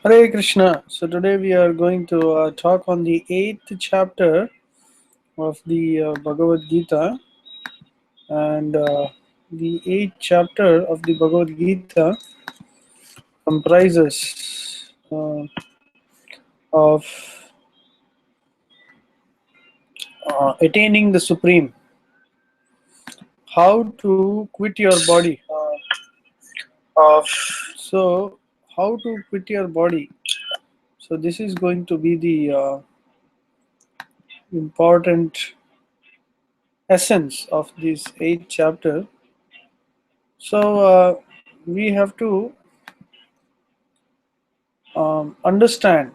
Hare Krishna. So today we are going to talk on the eighth chapter of the Bhagavad Gita, and the eighth chapter of the Bhagavad Gita comprises of attaining the Supreme, how to quit your body. Of so how to quit your body. So this is going to be the important essence of this eighth chapter. So we have to understand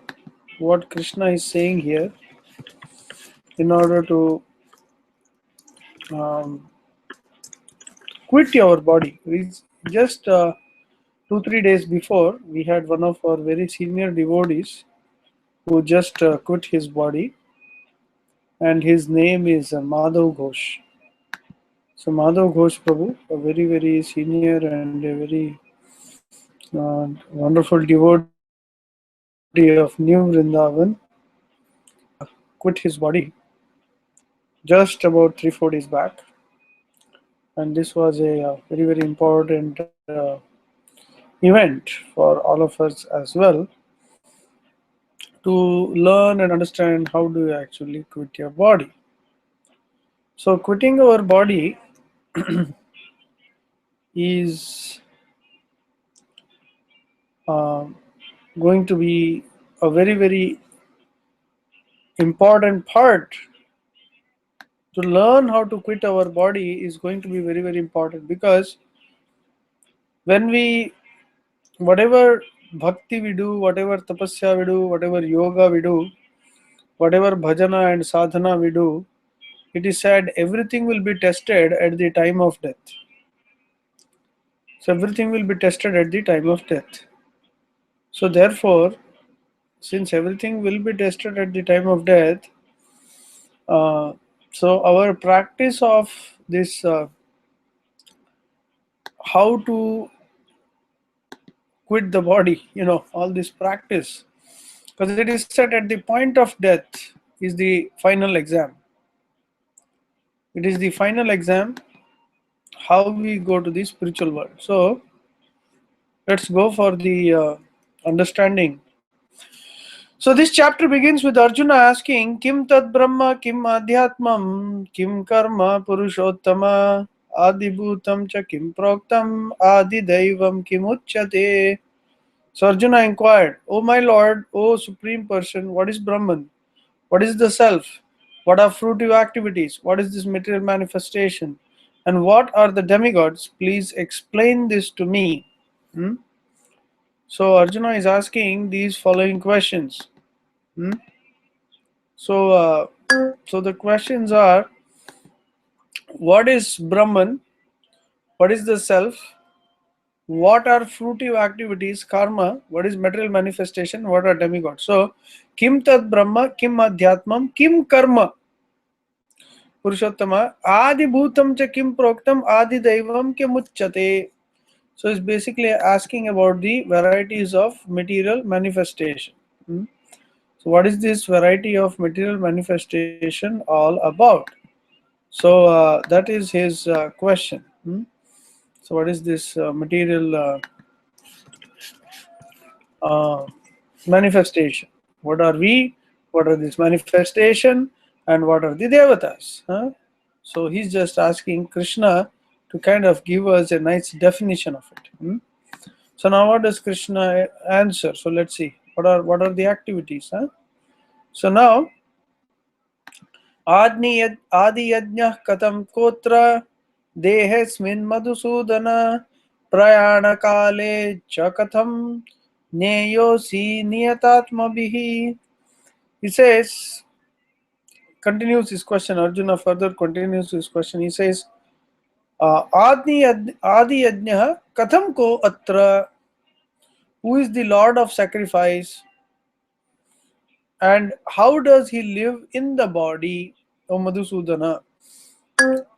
what Krishna is saying here in order to um, quit your body. Just 2-3 days before, we had one of our very senior devotees who just quit his body, and his name is Madhav Ghosh. So Madhav Ghosh Prabhu, a very very senior and a very wonderful devotee of New Vrindavan, quit his body just about 3-4 days back, and this was a very very important event for all of us as well, to learn and understand how do you actually quit your body. So quitting our body is um, going to be a very very important part. To learn how to quit our body is going to be very very important, because when we, whatever bhakti we do, whatever tapasya we do, whatever yoga we do, whatever bhajana and sadhana we do, it is said everything will be tested at the time of death. So everything will be tested at the time of death. So therefore, since everything will be tested at the time of death, uh, so our practice of this, how to quit the body, all this practice, because it is said at the point of death is the final exam. It is the final exam how we go to the spiritual world. So let's go for the understanding. So this chapter begins with Arjuna asking, Kim Tad Brahma, Kim Adhyatmam, Kim Karma Purushottama, Adi Bhutam Cha Kim Proktam, Adi Daivam Kim Uchyate. So Arjuna inquired, O my Lord, O Supreme Person, what is Brahman? What is the self? What are fruitive activities? What is this material manifestation? And what are the demigods? Please explain this to me. Hmm? So Arjuna is asking these following questions. Hmm? So, so the questions are: what is Brahman? What is the self? What are fruitive activities, karma? What is material manifestation? What are demigods? So, Kim Tad Brahma, Kim Adhyatmam, Kim Karma Purushottama, Adi Bhutam Cha Kim Proktam, Adi Daivam Kim Uchyate. So, it's basically asking about the varieties of material manifestation. Hmm? So, what is this variety of material manifestation all about? So that is his question. Hmm? So what is this material manifestation? What are we? What are this manifestation? And what are the devatas? Huh? So he's just asking Krishna to kind of give us a nice definition of it. Hmm? So now what does Krishna answer? So let's see. What are the activities? Huh? So now आदि यज्ञ कथम कोत्र देहेस्मिन् मधुसूदन प्रयाण काले च कथम ज्ञेयोऽसि नियतात्मभिः. He says, continues his question. Arjuna further continues his question. He says, आदि यज्ञ कथम को अत्र. Who is the Lord of sacrifice, and how does he live in the body? O Madhusudana,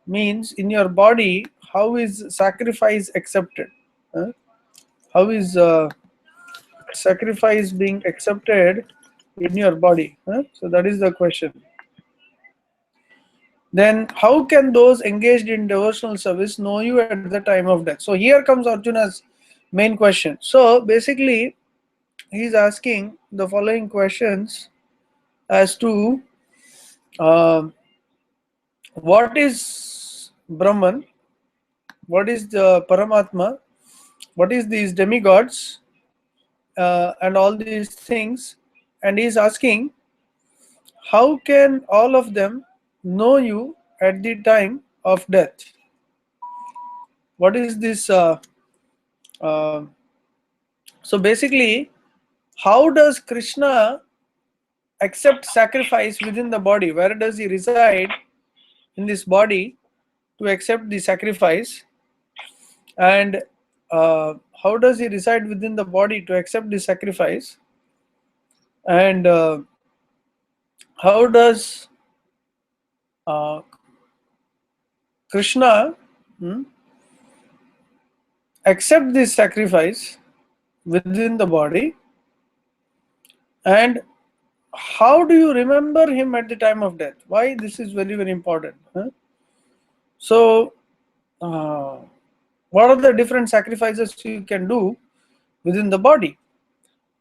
means in your body, how is sacrifice accepted? Huh? How is sacrifice being accepted in your body? Huh? So that is the question. Then how can those engaged in devotional service know you at the time of death? So here comes Arjuna's main question. So basically he's asking the following questions as to uh, what is Brahman, what is the Paramatma, what is these demigods, and all these things, and he's asking how can all of them know you at the time of death? What is this? Uh, so basically, how does Krishna accept sacrifice within the body? Where does he reside in this body to accept the sacrifice? And how does he reside within the body to accept the sacrifice? And how does uh, Krishna accept this sacrifice within the body? And how do you remember him at the time of death? Why this is very, very important? Huh? So, what are the different sacrifices you can do within the body?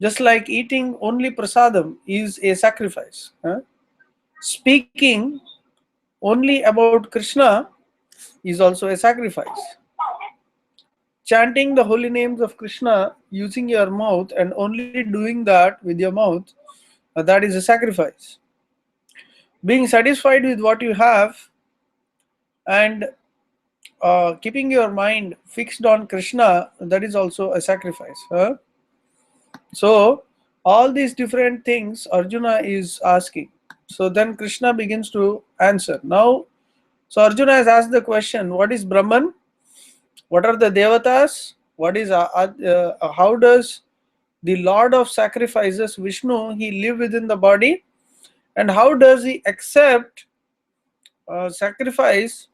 Just like eating only prasadam is a sacrifice. Huh? Speaking only about Krishna is also a sacrifice. Chanting the holy names of Krishna using your mouth and only doing that with your mouth, that is a sacrifice. Being satisfied with what you have and keeping your mind fixed on Krishna, that is also a sacrifice. Huh? So all these different things Arjuna is asking. So then Krishna begins to answer. Now, so Arjuna has asked the question, what is Brahman? What are the Devatas? What is how does the Lord of sacrifices, Vishnu, he live within the body? And how does he accept sacrifice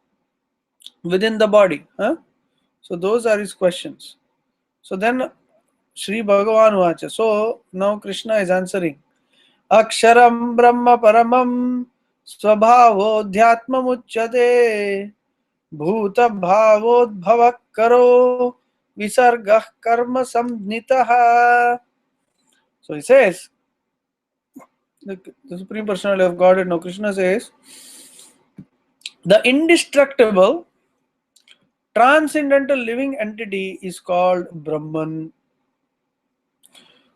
within the body? Huh? So those are his questions. So then Sri Bhagavan Vacha. So now Krishna is answering. Aksharam Brahma Paramam Swabhavodhyatma Muchyate Bhuta Bhavodbhava Karo Visargah Karma Samnitaha. So he says, the Supreme Personality of Godhead, now Krishna says, the indestructible, transcendental living entity is called Brahman.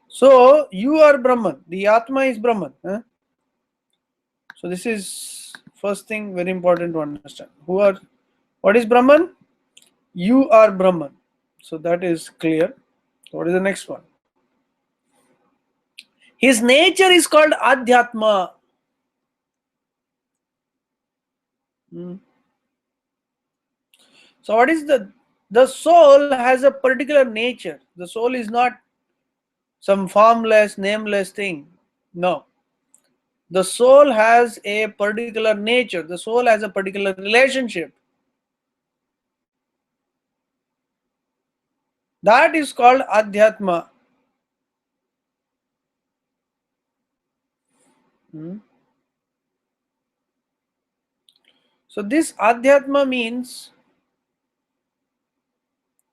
So you are Brahman. The Atma is Brahman. Huh? So this is first thing very important to understand. What is Brahman? You are Brahman. So that is clear. What is the next one? His nature is called Adhyatma. So what is the soul has a particular nature. The soul is not some formless, nameless thing. No. The soul has a particular nature. The soul has a particular relationship. That is called Adhyatma. So this Adhyatma means,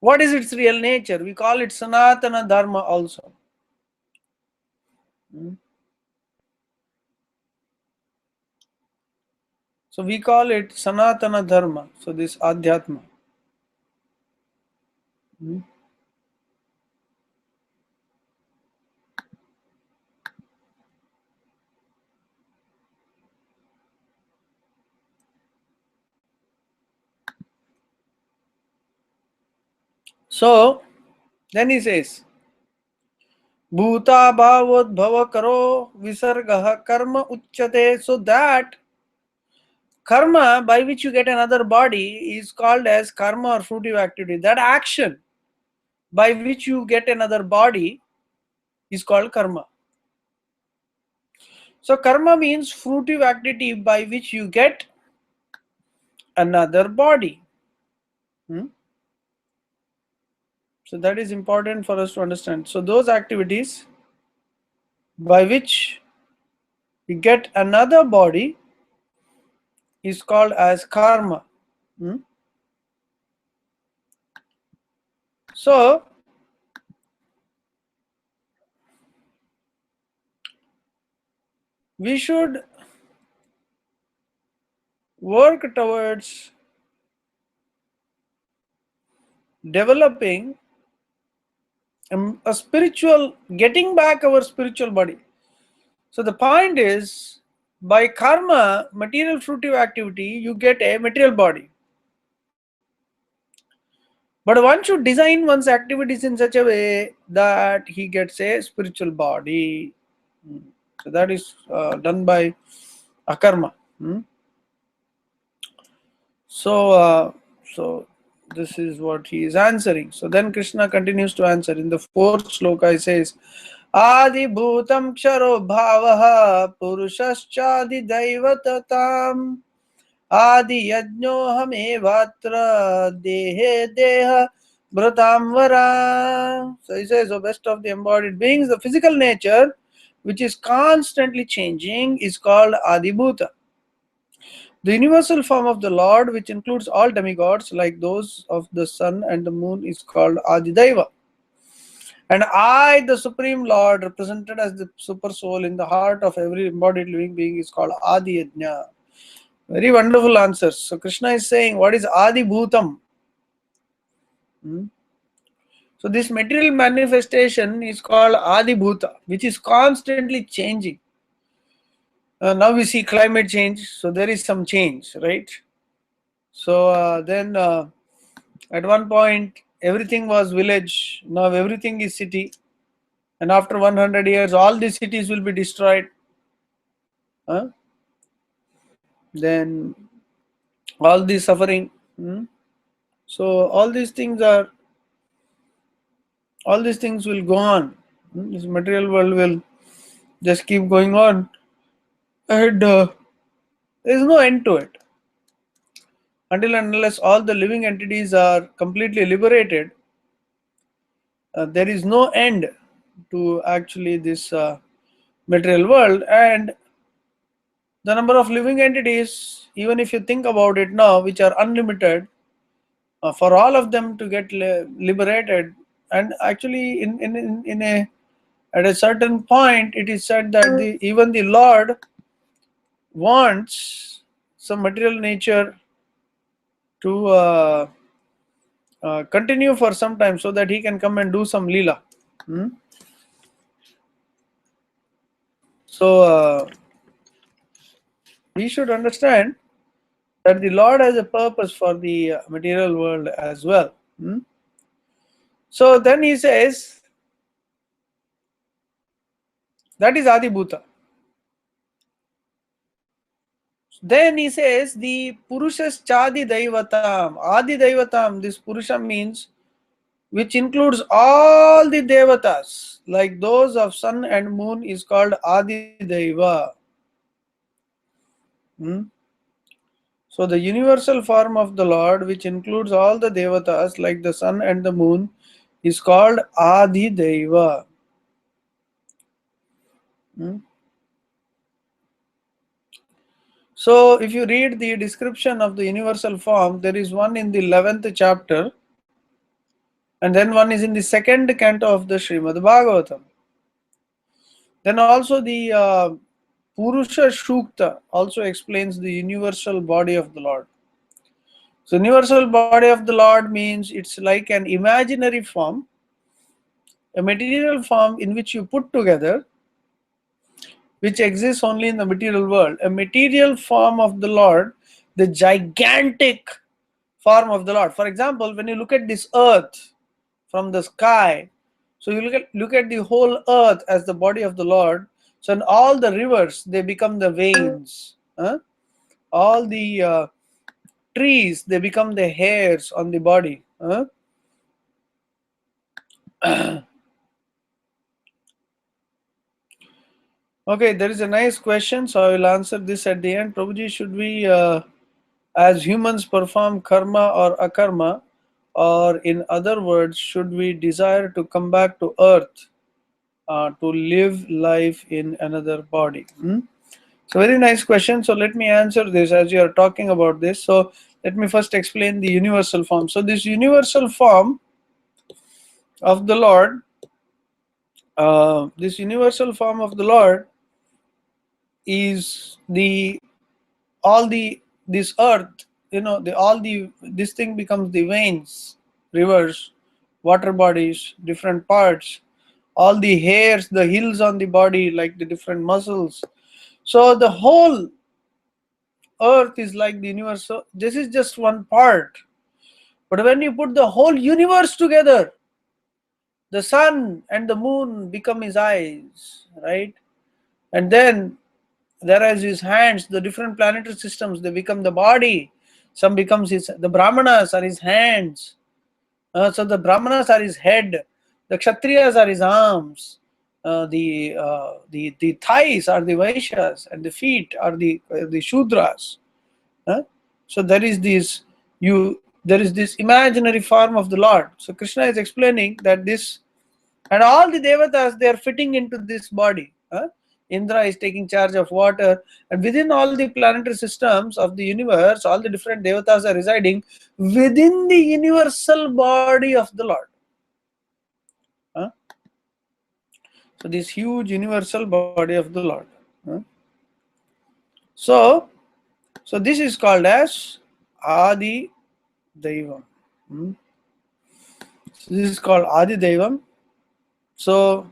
what is its real nature? We call it Sanatana Dharma also. So we call it Sanatana Dharma. So this Adhyatma. So then he says, Bhuta bhavodbhava karo visargaha karma uchyate. So that karma by which you get another body is called as karma or fruitive activity. That action by which you get another body is called karma. So karma means fruitive activity by which you get another body. So that is important for us to understand. So those activities by which we get another body is called as karma. Hmm? So we should work towards developing a spiritual, getting back our spiritual body. So the point is, by karma, material fruitive activity, you get a material body. But one should design one's activities in such a way that he gets a spiritual body. So that is done by akarma. So this is what he is answering. So then Krishna continues to answer. In the fourth sloka, he says, Adi bhutam ksharo bhavaha purushascha daivatam adi yajnoham evatra dehe deha Vratamvara. So he says, the best of the embodied beings, the physical nature, which is constantly changing, is called Adibhuta. The universal form of the Lord, which includes all demigods like those of the sun and the moon, is called Adidaiva. And I, the Supreme Lord, represented as the super soul in the heart of every embodied living being, is called Adhyatma. Very wonderful answers. So Krishna is saying, what is Adi Bhutam? So this material manifestation is called Adi Bhuta, which is constantly changing. Now we see climate change, so there is some change, right? So then at one point everything was village, now everything is city, and after 100 years all the cities will be destroyed. Then all the suffering. So all these things will go on. This material world will just keep going on, and there is no end to it. Until and unless all the living entities are completely liberated, there is no end to actually this material world. And the number of living entities, even if you think about it now, which are unlimited, for all of them to get liberated, and actually in a at a certain point it is said that even the Lord wants some material nature to continue for some time so that he can come and do some lila. So we should understand that the Lord has a purpose for the material world as well. So then he says, that is Adi Bhuta. Then he says the Purushas Chadi Daivatam. Adi Daivatam, this Purusha means which includes all the Devatas, like those of sun and moon, is called Adi Daiva. So the universal form of the Lord, which includes all the Devatas, like the sun and the moon, is called Adi Daiva. So if you read the description of the universal form, there is one in the 11th chapter, and then one is in the second canto of the Srimad Bhagavatam. Then also the Purusha Shukta also explains the universal body of the Lord. So universal body of the Lord means it's like an imaginary form, a material form in which you put together, which exists only in the material world. A material form of the Lord, the gigantic form of the Lord. For example, when you look at this earth from the sky, so you look at the whole earth as the body of the Lord. So in all the rivers, they become the veins. All the trees, they become the hairs on the body. Okay, there is a nice question, so I will answer this at the end. Prabhuji, should we as humans perform karma or akarma, or in other words, should we desire to come back to earth to live life in another body? So very nice question. So let me answer this as you are talking about this. So let me first explain the universal form. So this universal form of the Lord, this universal form of the Lord is the all the this earth, the all the this thing becomes the veins, rivers, water bodies, different parts, all the hairs, the hills on the body, like the different muscles. So the whole earth is like the universe. So this is just one part, but when you put the whole universe together, the sun and the moon become his eyes, right? And then there is his hands, the different planetary systems, they become the body. Some becomes the Brahmanas are his hands. So the Brahmanas are his head, the Kshatriyas are his arms, the thighs are the Vaishyas, and the feet are the Shudras. So there is this imaginary form of the Lord. So Krishna is explaining that this, and all the devatas, they are fitting into this body. Indra is taking charge of water, and within all the planetary systems of the universe, all the different devatas are residing within the universal body of the Lord. So this huge universal body of the Lord. So this is called as Adi Daivam. So this is called Adi Daivam. So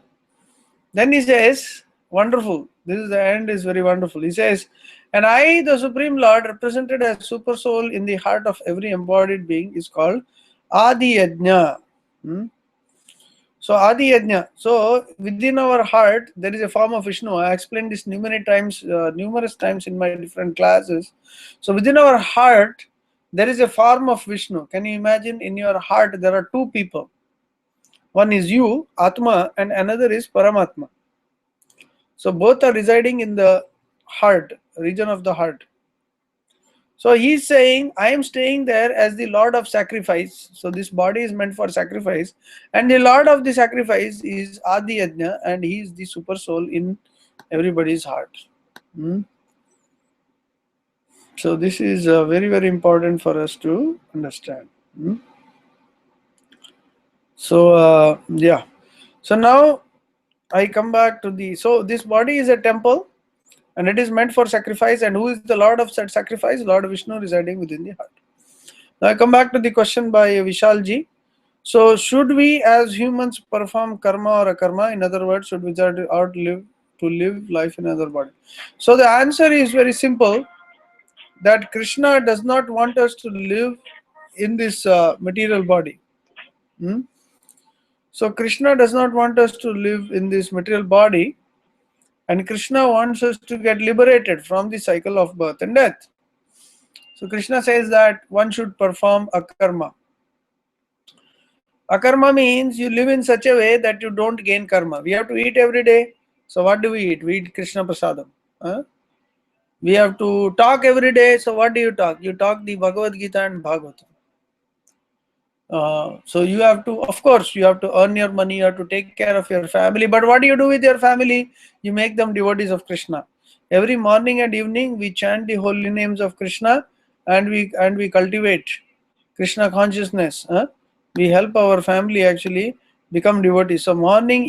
then he says, wonderful. This is the end is very wonderful. He says, and I, the Supreme Lord, represented as Super Soul in the heart of every embodied being, is called Adhyatma. So Adhyatma. So within our heart, there is a form of Vishnu. I explained this numerous times in my different classes. So within our heart, there is a form of Vishnu. Can you imagine? In your heart, there are two people. One is you, Atma, and another is Paramatma. So both are residing in the heart, region of the heart. So he's saying, I am staying there as the Lord of sacrifice. So this body is meant for sacrifice. And the Lord of the sacrifice is Adi Yajna, and he is the super soul in everybody's heart. So this is very, very important for us to understand. So yeah. So now I come back to so this body is a temple, and it is meant for sacrifice. And who is the Lord of said sacrifice? Lord Vishnu residing within the heart. Now I come back to the question by Vishalji. So should we as humans perform karma or akarma? In other words, should we live life in another body? So the answer is very simple, that Krishna does not want us to live in this material body. So Krishna does not want us to live in this material body, and Krishna wants us to get liberated from the cycle of birth and death. So Krishna says that one should perform akarma. Akarma means you live in such a way that you don't gain karma. We have to eat every day. So what do we eat? We eat Krishna Prasadam. We have to talk every day. So what do you talk? You talk the Bhagavad Gita and Bhagavatam. So you have to, of course, you have to earn your money, you have to take care of your family. But what do you do with your family? You make them devotees of Krishna. Every morning and evening we chant the holy names of Krishna, and we cultivate Krishna consciousness. We help our family actually become devotees. So morning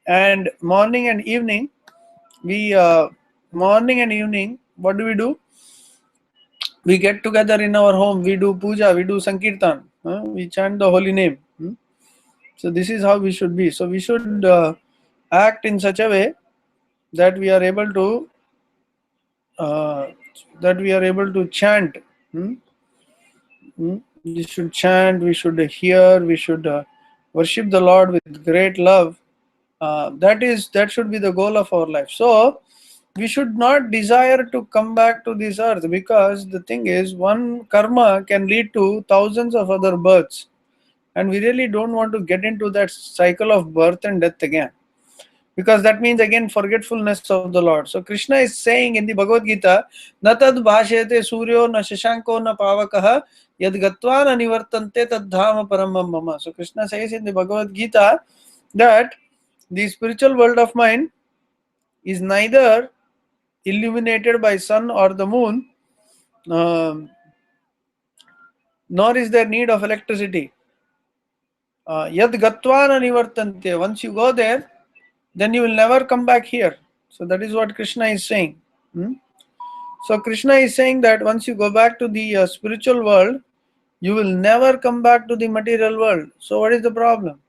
and evening, what do? We get together in our home, we do puja, we do sankirtan, we chant the holy name. So this is how we should be. So we should act in such a way that we are able to chant. We should chant, we should hear, we should worship the Lord with great love. That should be the goal of our life. So we should not desire to come back to this earth, because the thing is, one karma can lead to thousands of other births, and we really don't want to get into that cycle of birth and death again. because that means again forgetfulness of the Lord. So Krishna is saying in the Bhagavad Gita, "Na tad bhashyate suryo na shashanko na pavakah yad gatva na nivartante tad dhama paramam mama." So Krishna says in the Bhagavad Gita that the spiritual world of mine is neither illuminated by sun or the moon, um, nor is there need of electricity. Yad gatva na nivartante. Once you go there, then you will never come back here. So that is what Krishna is saying. Hmm? So Krishna is saying that once you go back to the spiritual world, you will never come back to the material world. So what is the problem?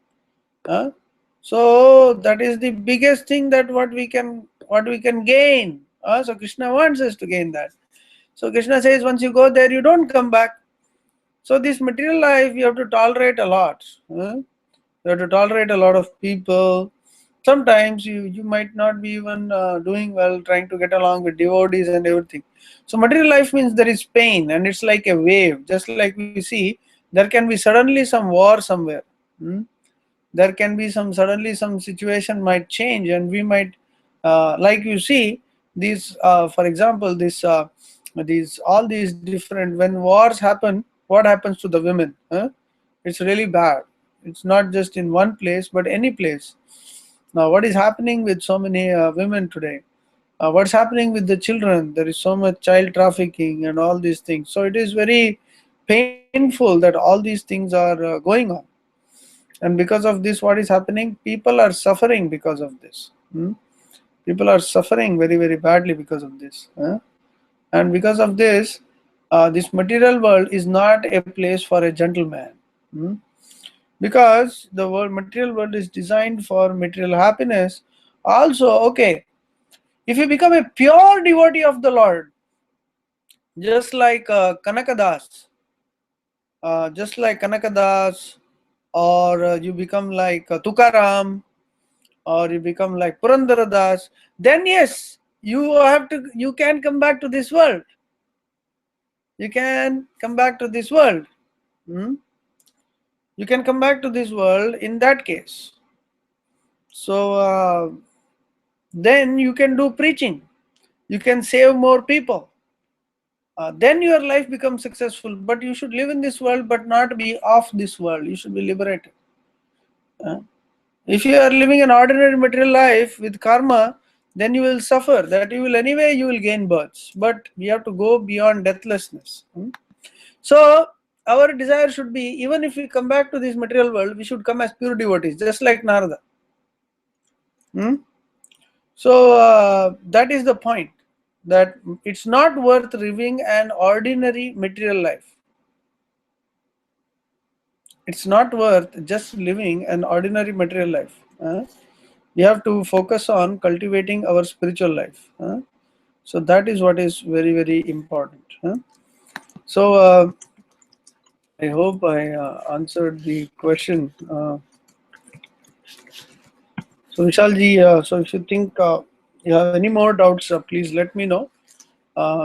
Huh? So that is the biggest thing that what we can gain. So Krishna wants us to gain that. So Krishna says once you go there, you don't come back. So this material life you have to tolerate a lot. You have to tolerate a lot of people. Sometimes you might not be even doing well, trying to get along with devotees and everything. So material life means there is pain, and it's like a wave. Just like we see, there can be suddenly some war somewhere. There can be suddenly some situation might change, and we might, like you see, these, for example, these all these different, when wars happen, what happens to the women? It's really bad. It's not just in one place, but any place. Now, what is happening with so many women today? What's happening with the children? There is so much child trafficking and all these things. So it is very painful that all these things are going on. And because of this, what is happening? People are suffering because of this. People are suffering very, very badly because of this. And because of this, this material world is not a place for a gentleman. Because the material world is designed for material happiness. Also, okay, if you become a pure devotee of the Lord, just like Kanakadas, or you become like Tukaram, or you become like Purandaradas, then yes, you can come back to this world. You can come back to this world. You can come back to this world in that case. So then you can do preaching. You can save more people. Then your life becomes successful. But you should live in this world, but not be of this world. You should be liberated. If you are living an ordinary material life with karma, then you will suffer. That you will gain births. But we have to go beyond deathlessness. So our desire should be, even if we come back to this material world, we should come as pure devotees, just like Narada. So that is the point, that it's not worth living an ordinary material life. It's not worth just living an ordinary material life. We have to focus on cultivating our spiritual life. So that is what is very, very important. So I hope I answered the question. So Vishalji, so if you think you have any more doubts, please let me know.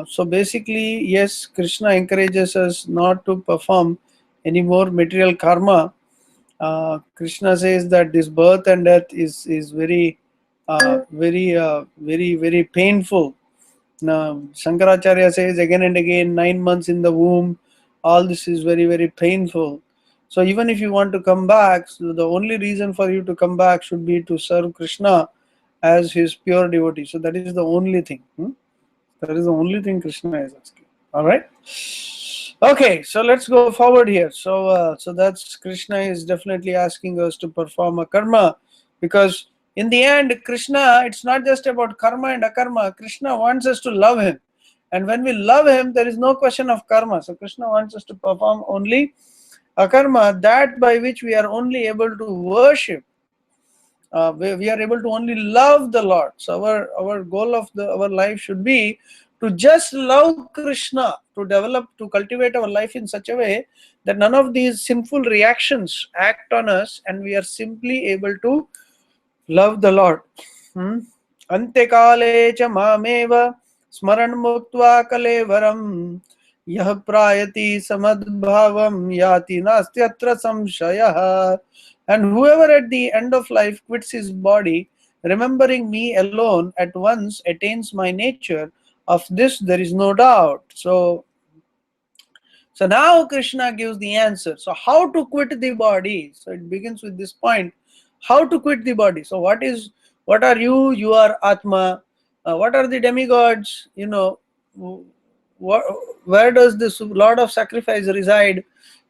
So basically, yes, Krishna encourages us not to perform any more material karma. Krishna says that this birth and death is very, very painful. Now, Shankaracharya says again and again, 9 months in the womb, all this is very, very painful. So even if you want to come back, so the only reason for you to come back should be to serve Krishna as his pure devotee. So that is the only thing. That is the only thing Krishna is asking. All right. Okay, so let's go forward here. So that's Krishna is definitely asking us to perform a karma, because in the end, Krishna, it's not just about karma and akarma. Krishna wants us to love him, and when we love him, there is no question of karma. So Krishna wants us to perform only akarma, that by which we are only able to worship. We are able to only love the Lord. So our goal of our life should be to just love Krishna, to cultivate our life in such a way that none of these sinful reactions act on us, and we are simply able to love the Lord. Antekale cha mameva smaran muktva kalevaram yah prayati samadbhavam yati nastyatra samshayah. And whoever at the end of life quits his body, remembering me alone at once attains my nature. Of this there is no doubt. So now Krishna gives the answer. So how to quit the body? So it begins with this point: how to quit the body. So what are you? You are Atma. What are the demigods? What, where does this Lord of sacrifice reside?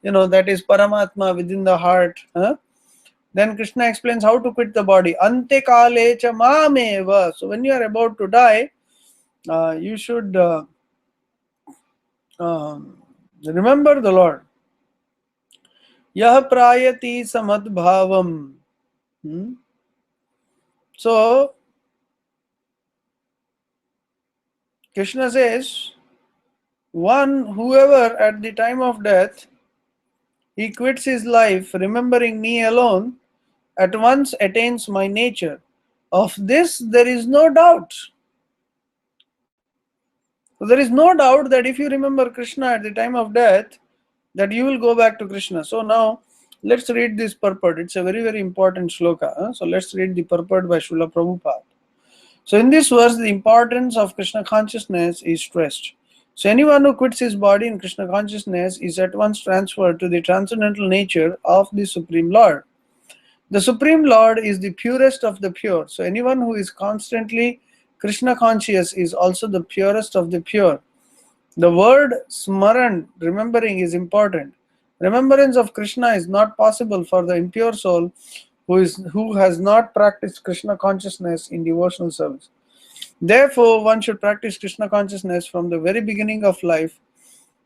That is Paramatma within the heart. Huh? Then Krishna explains how to quit the body. Ante kale cha mameva. So when you are about to die, you should um, remember the Lord. Yah prayati samadbhavam. Hmm? So Krishna says, whoever at the time of death he quits his life, remembering me alone, at once attains my nature. Of this there is no doubt. So there is no doubt that if you remember Krishna at the time of death, that you will go back to Krishna. So now let's read this purport. It's a very, very important shloka. So let's read the purport by Srila Prabhupada. So in this verse, the importance of Krishna consciousness is stressed. So anyone who quits his body in Krishna consciousness is at once transferred to the transcendental nature of the Supreme Lord. The Supreme Lord is the purest of the pure. So anyone who is constantly Krishna conscious is also the purest of the pure. The word smaran, remembering, is important. Remembrance of Krishna is not possible for the impure soul who has not practiced Krishna consciousness in devotional service. Therefore, one should practice Krishna consciousness from the very beginning of life.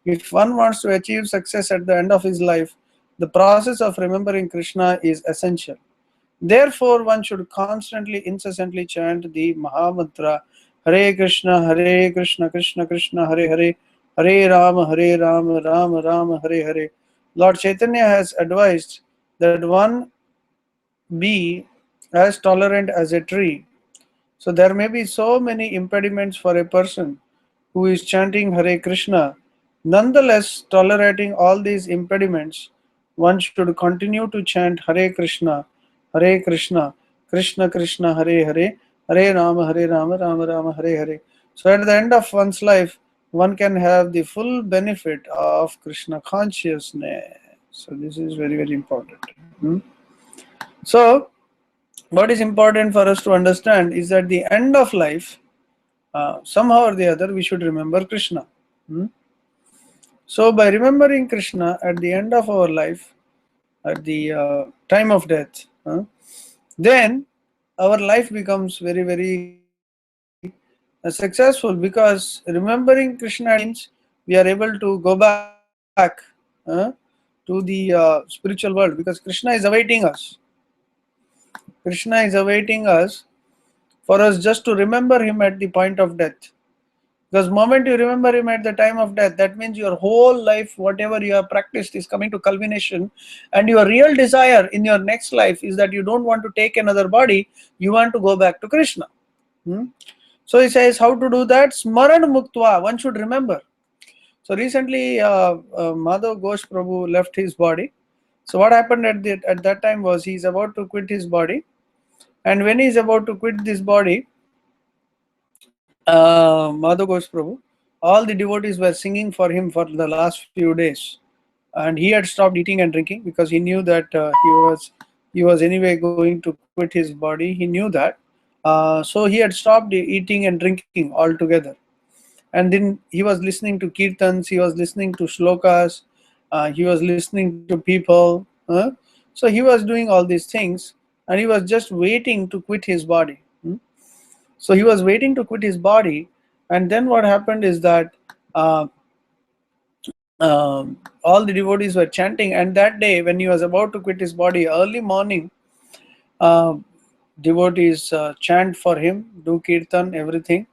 If one wants to achieve success at the end of his life, the process of remembering Krishna is essential. Therefore, one should constantly, incessantly chant the Mahamantra Hare Krishna, Krishna Krishna, Hare Hare, Hare Rama, Rama Rama, Hare Hare. Lord Chaitanya has advised that one be as tolerant as a tree. So there may be so many impediments for a person who is chanting Hare Krishna. Nonetheless, tolerating all these impediments, one should continue to chant Hare Krishna, Krishna Krishna, Hare Hare, Hare Rama, Rama Rama, Hare Hare. So at the end of one's life, one can have the full benefit of Krishna consciousness. So this is very, very important. So what is important for us to understand is that the end of life, somehow or the other, we should remember Krishna. So by remembering Krishna at the end of our life, at the time of death, then our life becomes very, very successful, because remembering Krishna means we are able to go back to the spiritual world, because Krishna is awaiting us. Krishna is awaiting us for us just to remember him at the point of death. Because the moment you remember him at the time of death, that means your whole life, whatever you have practiced, is coming to culmination. And your real desire in your next life is that you don't want to take another body, you want to go back to Krishna. So he says how to do that. Smaran Muktva, one should remember. So recently, Madhav Ghosh Prabhu left his body. So what happened at that time was he is about to quit his body. And when he is about to quit this body, Madhav Ghosh Prabhu, all the devotees were singing for him for the last few days, and he had stopped eating and drinking because he knew that he was anyway going to quit his body. He knew that, so he had stopped eating and drinking altogether. And then he was listening to kirtans, he was listening to shlokas, he was listening to people. So he was doing all these things, and he was just waiting to quit his body. So he was waiting to quit his body, and then what happened is that all the devotees were chanting. And that day, when he was about to quit his body, early morning, uh, devotees chant for him, do kirtan, everything,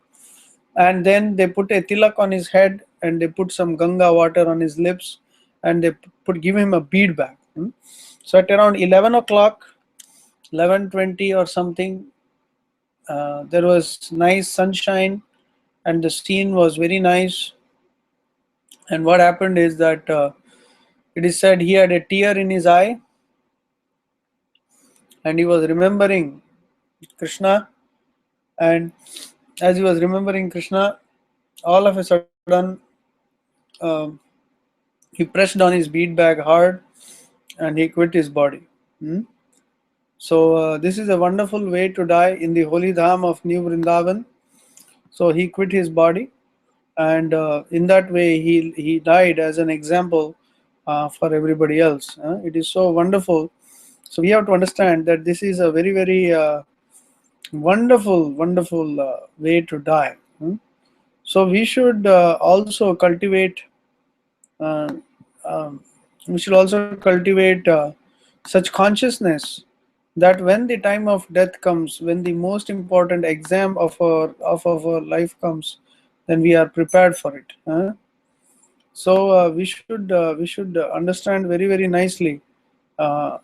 and then they put a tilak on his head, and they put some Ganga water on his lips, and they give him a bead bag. So at around 11 o'clock, 11:20 or something, there was nice sunshine, and the scene was very nice. And what happened is that it is said he had a tear in his eye, and he was remembering Krishna, and as he was remembering Krishna, all of a sudden um, he pressed on his bead bag hard and he quit his body. Hmm? So this is a wonderful way to die in the holy dham of New Vrindavan. So he quit his body, and in that way he died as an example for everybody else. It is so wonderful. So we have to understand that this is a very very wonderful way to die. So we should also cultivate uh, um, such consciousness that when the time of death comes, when the most important exam of our life comes, then we are prepared for it. So we should understand very very nicely.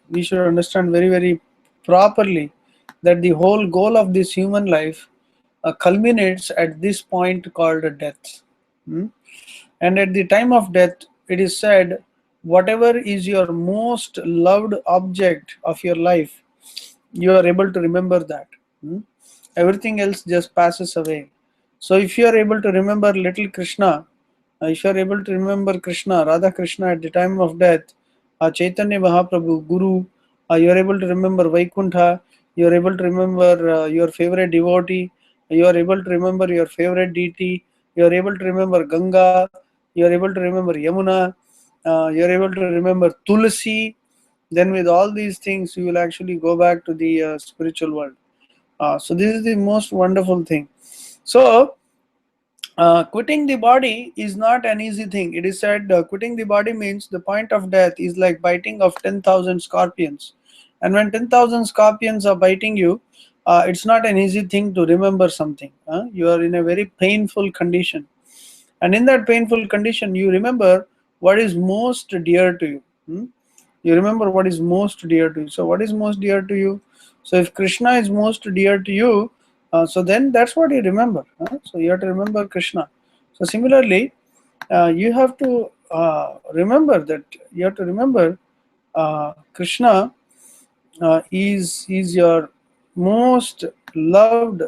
We should understand very very properly that the whole goal of this human life culminates at this point called death. Hmm? And at the time of death, it is said, whatever is your most loved object of your life, you are able to remember that. Hmm? Everything else just passes away. So if you are able to remember little Krishna, if you are able to remember Krishna, Radha Krishna at the time of death, Chaitanya Mahaprabhu, Guru, you are able to remember Vaikuntha, you are able to remember your favorite devotee, you are able to remember your favorite deity, you are able to remember Ganga, you are able to remember Yamuna, you are able to remember Tulsi. Then with all these things, you will actually go back to the spiritual world. So this is the most wonderful thing. So quitting the body is not an easy thing. It is said quitting the body means the point of death is like biting of 10,000 scorpions. And when 10,000 scorpions are biting you, it's not an easy thing to remember something. You are in a very painful condition. And in that painful condition, you remember what is most dear to you. You remember what is most dear to you. So what is most dear to you? So if Krishna is most dear to you, so then that's what you remember. So you have to remember Krishna. So similarly, you have to remember that you have to remember Krishna is your most loved.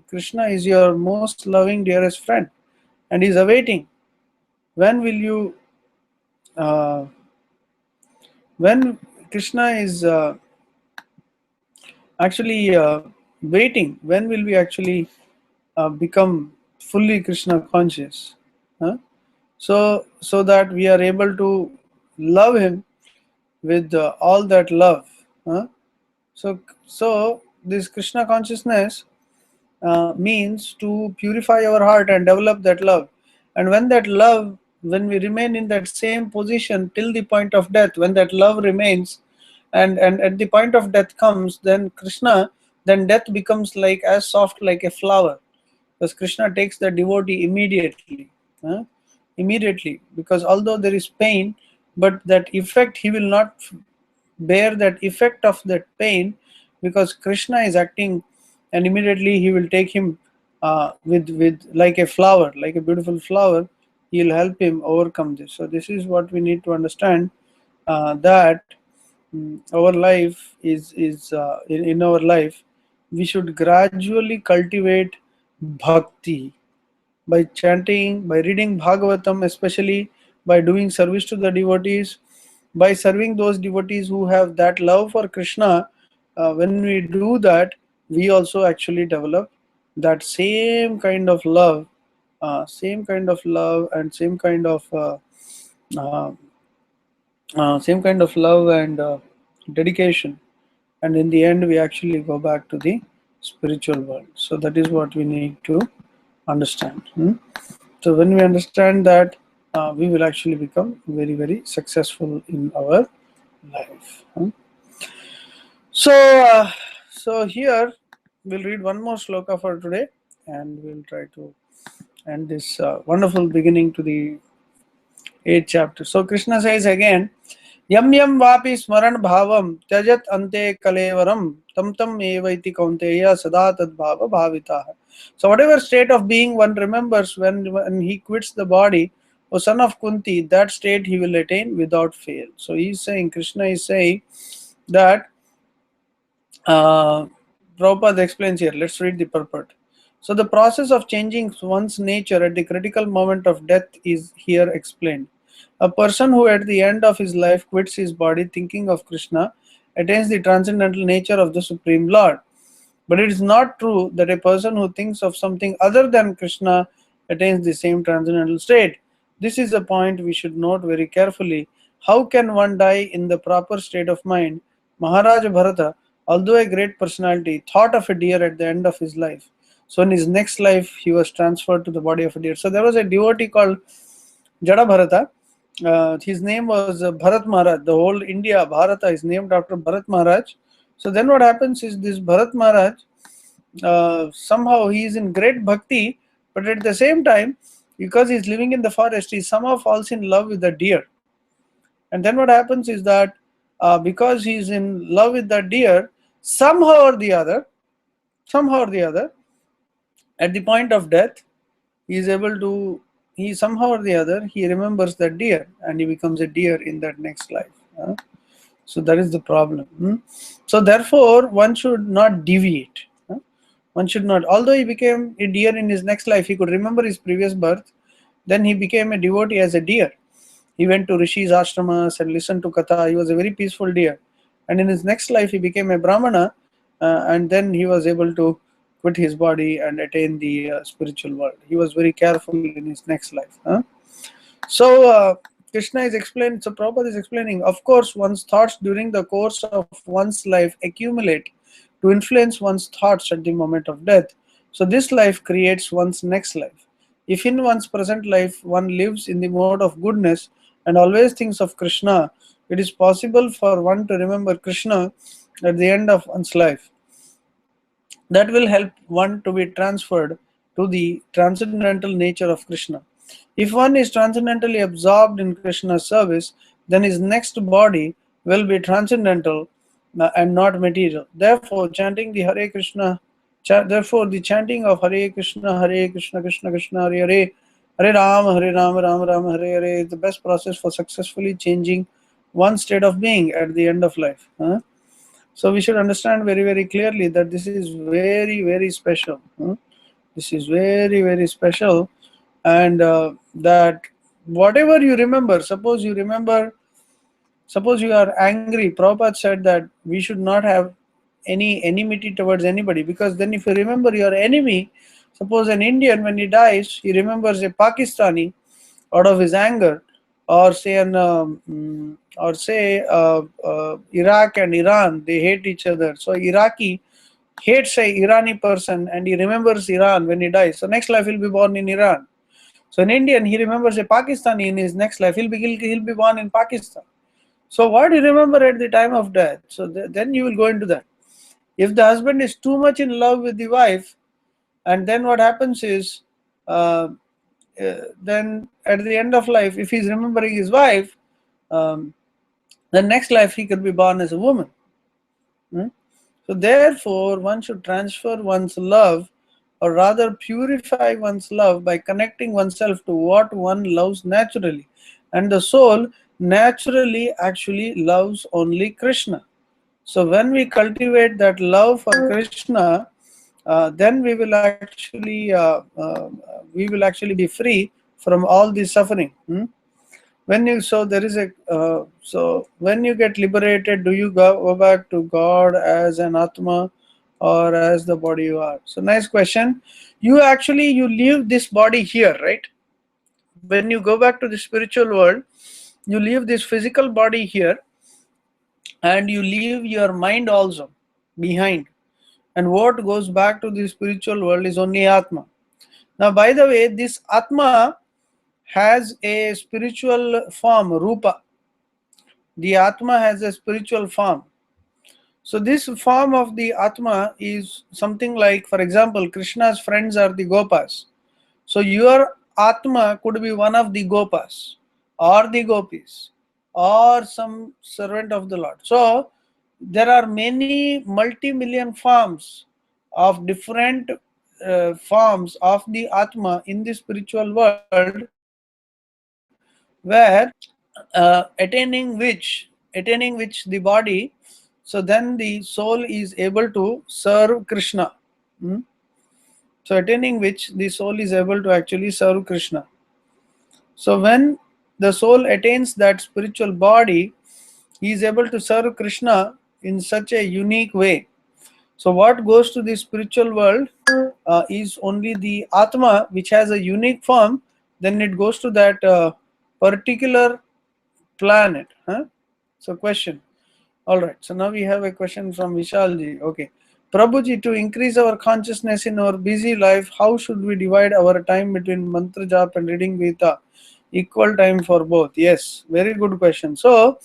Krishna is your most loving dearest friend, and he's awaiting. When will you? Uh, when Krishna is actually waiting, when will we actually become fully Krishna conscious? Huh? So that we are able to love him with all that love. Huh? So this Krishna consciousness means to purify our heart and develop that love. And when that love, when we remain in that same position till the point of death, when that love remains, and at the point of death comes, then Krishna, then death becomes like as soft like a flower, because Krishna takes the devotee immediately. Immediately, because although there is pain, but that effect he will not bear that effect of that pain, because Krishna is acting, and immediately he will take him with like a flower, like a beautiful flower. He will help him overcome this. So this is what we need to understand, that our life is in our life we should gradually cultivate bhakti by chanting, by reading Bhagavatam, especially by doing service to the devotees, by serving those devotees who have that love for Krishna. When we do that, we also actually develop that same kind of love and same kind of love and dedication. And in the end, we actually go back to the spiritual world. So that is what we need to understand. So when we understand that, we will actually become very very successful in our life. So so here we'll read one more sloka for today, and we'll try to end this wonderful beginning to the 8th chapter. So Krishna says again, Yam yam vapi smaran bhavam tyajat ante kalevaram tam tam evaiti kaunteya sada tad bhava bhavitah. So whatever state of being one remembers when he quits the body, O son of Kunti, that state he will attain without fail. So he is saying, Krishna is saying that uh, Prabhupada explains here. Let's read the purport. So the process of changing one's nature at the critical moment of death is here explained. A person who at the end of his life quits his body thinking of Krishna attains the transcendental nature of the Supreme Lord. But it is not true that a person who thinks of something other than Krishna attains the same transcendental state. This is a point we should note very carefully. How can one die in the proper state of mind? Maharaja Bharata, although a great personality, thought of a deer at the end of his life. So in his next life, he was transferred to the body of a deer. So there was a devotee called Jada Bharata. His name was Bharat Maharaj. The whole India, Bharata, is named after Bharat Maharaj. So then what happens is this Bharat Maharaj, somehow he is in great bhakti, but at the same time, because he is living in the forest, he somehow falls in love with the deer. And then what happens is that because he is in love with the deer, somehow or the other, at the point of death, he is able to, he somehow or the other, he remembers that deer and he becomes a deer in that next life. So that is the problem. So therefore, one should not deviate. One should not, although he became a deer in his next life, he could remember his previous birth. Then he became a devotee as a deer. He went to Rishi's ashramas and listened to Katha. He was a very peaceful deer. And in his next life, he became a Brahmana, and then he was able to quit his body and attain the spiritual world. He was very careful in his next life. So Krishna is explaining, so Prabhupada is explaining, of course, one's thoughts during the course of one's life accumulate to influence one's thoughts at the moment of death. So this life creates one's next life. If in one's present life one lives in the mode of goodness and always thinks of Krishna, it is possible for one to remember Krishna at the end of one's life. That will help one to be transferred to the transcendental nature of Krishna. If one is transcendentally absorbed in Krishna's service, then his next body will be transcendental and not material. Therefore, chanting the Hare Krishna, therefore the chanting of Hare Krishna, Krishna Krishna, Hare Hare, Hare Rama, Rama Rama, Hare Hare is the best process for successfully changing one state of being at the end of life. So we should understand very, very clearly that this is very, very special. This is very, very special, and that whatever you remember, suppose you are angry. Prabhupada said that we should not have any enmity towards anybody, because then if you remember your enemy, suppose an Indian, when he dies, he remembers a Pakistani out of his anger, or say Iraq and Iran, they hate each other. So Iraqi hates a Irani person and he remembers Iran when he dies. So next life he'll be born in Iran. So an Indian, he remembers a Pakistani in his next life, he'll be born in Pakistan. So what do you remember at the time of death? So then you will go into that. If the husband is too much in love with the wife, and then what happens is, then at the end of life, if he's remembering his wife, the next life he could be born as a woman. So therefore, one should transfer one's love, or rather purify one's love, by connecting oneself to what one loves naturally. And the soul naturally actually loves only Krishna. So when we cultivate that love for Krishna, then we will actually be free from all the suffering. When you when you get liberated, do you go back to God as an Atma or as the body you are? So nice question. You leave this body here, right? When you go back to the spiritual world, you leave this physical body here, and you leave your mind also behind. And what goes back to the spiritual world is only Atma. Now, by the way, this Atma has a spiritual form, Rupa. The Atma has a spiritual form. So this form of the Atma is something like, for example, Krishna's friends are the Gopas. So your Atma could be one of the Gopas or the Gopis or some servant of the Lord. So there are many multi-million forms of different forms of the Atma in the spiritual world, where attaining which the body So then the soul is able to serve Krishna. Hmm? So attaining which the soul is able to actually serve Krishna. So when the soul attains that spiritual body, he is able to serve Krishna in such a unique way. So what goes to the spiritual world is only the Atma, which has a unique form. Then it goes to that particular planet. Huh? So question. All right. So now we have a question from Vishalji. Okay. Prabhuji, to increase our consciousness in our busy life, how should we divide our time between mantra jap and reading Gita? Equal time for both. Yes, very good question. So,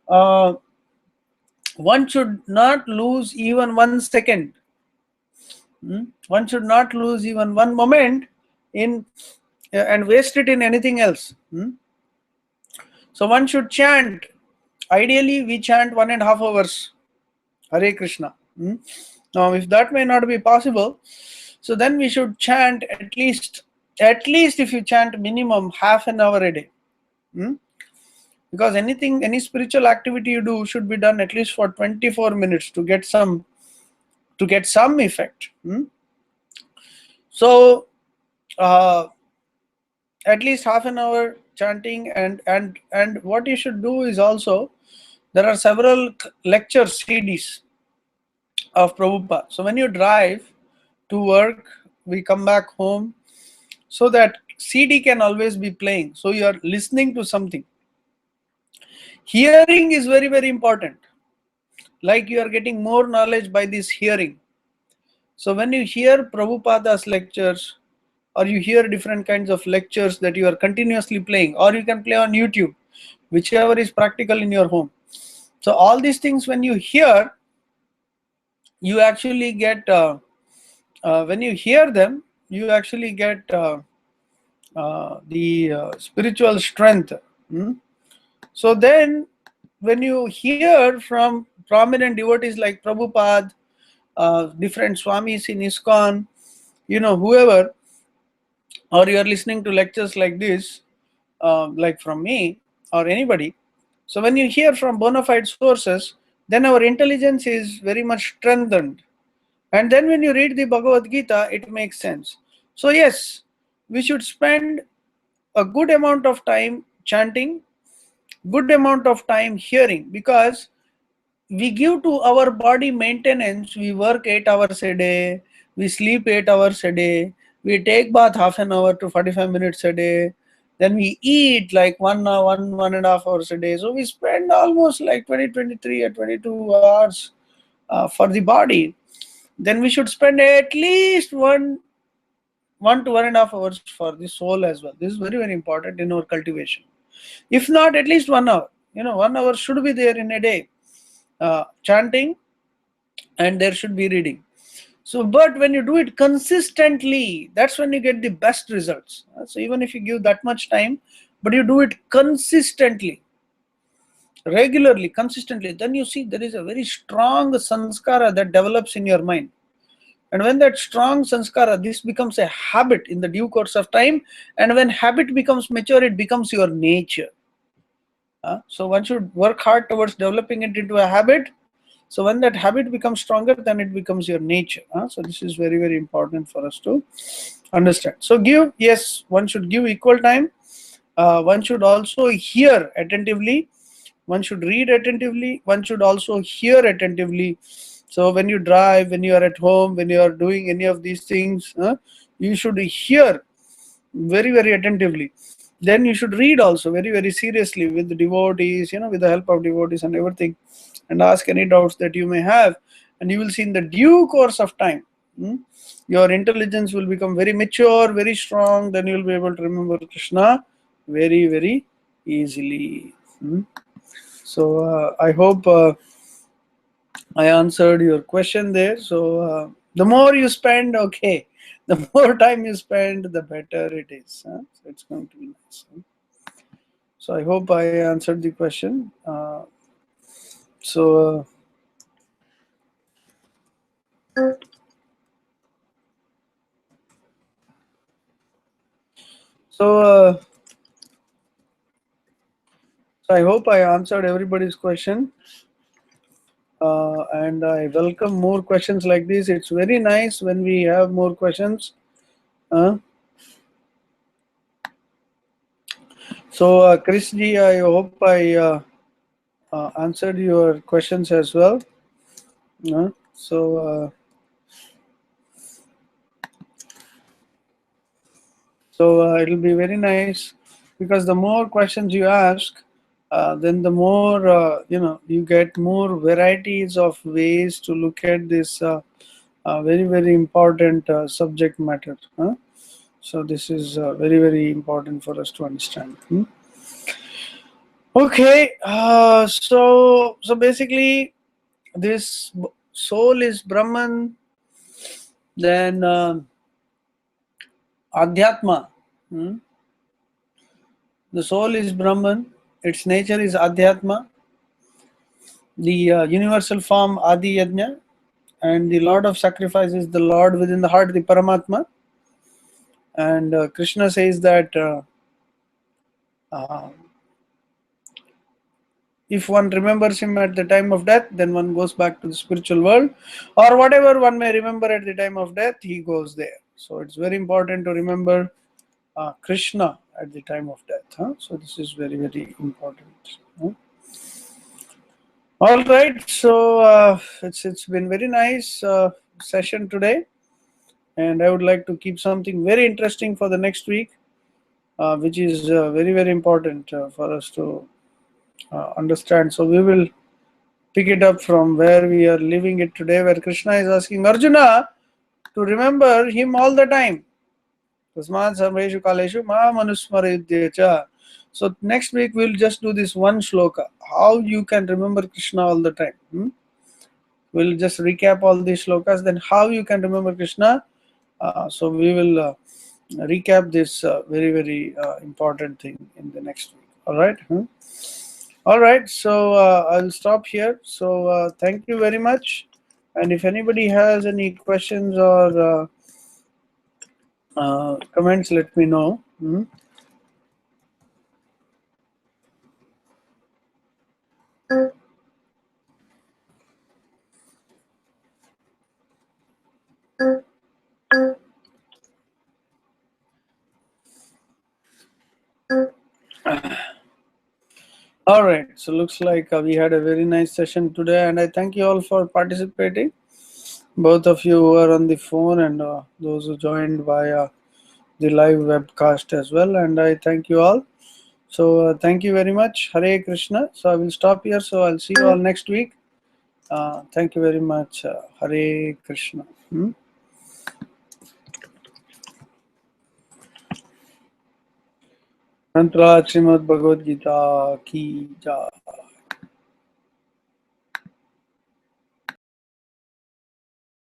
uh, one should not lose even 1 second. One should not lose even one moment in and waste it in anything else. So one should chant. Ideally, we chant 1.5 hours Hare Krishna. Now, if that may not be possible, so then we should chant at least if you chant minimum half an hour a day. Because any spiritual activity you do should be done at least for 24 minutes to get some effect. So at least half an hour chanting, and what you should do is also there are several lecture CDs of Prabhupada. So when you drive to work, we come back home, so that CD can always be playing. So you are listening to something. Hearing is very, very important. Like you are getting more knowledge by this hearing. So when you hear Prabhupada's lectures, or you hear different kinds of lectures that you are continuously playing, or you can play on YouTube, whichever is practical in your home. So all these things, when you hear, you actually get when you hear them, you actually get the spiritual strength. So then when you hear from prominent devotees like Prabhupada, different swamis in ISKCON, whoever, or you are listening to lectures like this, like from me or anybody, so when you hear from bona fide sources, then our intelligence is very much strengthened. And then when you read the Bhagavad Gita, it makes sense. So yes, we should spend a good amount of time chanting, good amount of time hearing, because we give to our body maintenance. We work 8 hours a day, we sleep 8 hours a day, we take bath half an hour to 45 minutes a day, then we eat like 1 hour, 1.5 hours a day. So we spend almost like 20, 23 or 22 hours for the body. Then we should spend at least 1 to 1.5 hours for the soul as well. This is very, very important in our cultivation. If not, at least 1 hour. 1 hour should be there in a day, chanting, and there should be reading. So, but when you do it consistently, that's when you get the best results. So even if you give that much time, but you do it consistently, regularly, consistently, then you see there is a very strong sanskara that develops in your mind. And when that strong sanskara, this becomes a habit in the due course of time. And when habit becomes mature, it becomes your nature. So one should work hard towards developing it into a habit. So when that habit becomes stronger, then it becomes your nature. So this is very, very important for us to understand. So yes, one should give equal time. One should also hear attentively. One should read attentively. One should also hear attentively. So when you drive, when you are at home, when you are doing any of these things, you should hear very, very attentively. Then you should read also very, very seriously with the devotees, with the help of devotees and everything, and ask any doubts that you may have. And you will see in the due course of time, your intelligence will become very mature, very strong. Then you will be able to remember Krishna very, very easily. So I hope I answered your question there. So the more you spend, okay, the more time you spend, the better it is. So it's going to be nice. So I hope I answered the question. So I hope I answered everybody's question. and I welcome more questions like this. It's very nice when we have more questions. So, Chris ji, I hope I answered your questions as well. So it'll be very nice, because the more questions you ask, then the more you get more varieties of ways to look at this very very important subject matter. So this is very very important for us to understand. Okay, so basically, this soul is Brahman, then Adhyatma. The soul is Brahman, its nature is Adhyatma, the universal form Adi Yajna, and the Lord of sacrifice is the Lord within the heart, the Paramatma. And Krishna says that uh, if one remembers him at the time of death, then one goes back to the spiritual world, or whatever one may remember at the time of death, he goes there. So it's very important to remember Krishna at the time of death. So this is very very important. All right, so it's been very nice session today, and I would like to keep something very interesting for the next week, which is very very important for us to understand. So we will pick it up from where we are leaving it today, where Krishna is asking Arjuna to remember him all the time. Tasmat sarveshu kaleshu ma manusmarayudhya. So next week we'll just do this one shloka, how you can remember Krishna all the time. We'll just recap all these shlokas, then how you can remember Krishna. So we will recap this very very important thing in the next week. All right. All right. So I'll stop here. So thank you very much. And if anybody has any questions or comments, let me know. All right. So looks like we had a very nice session today, and I thank you all for participating. Both of you who are on the phone and those who joined via the live webcast as well. And I thank you all. So thank you very much. Hare Krishna. So I will stop here. So I'll see you all next week. Thank you very much. Hare Krishna. Mantra Srimad Bhagavad Gita ki jai.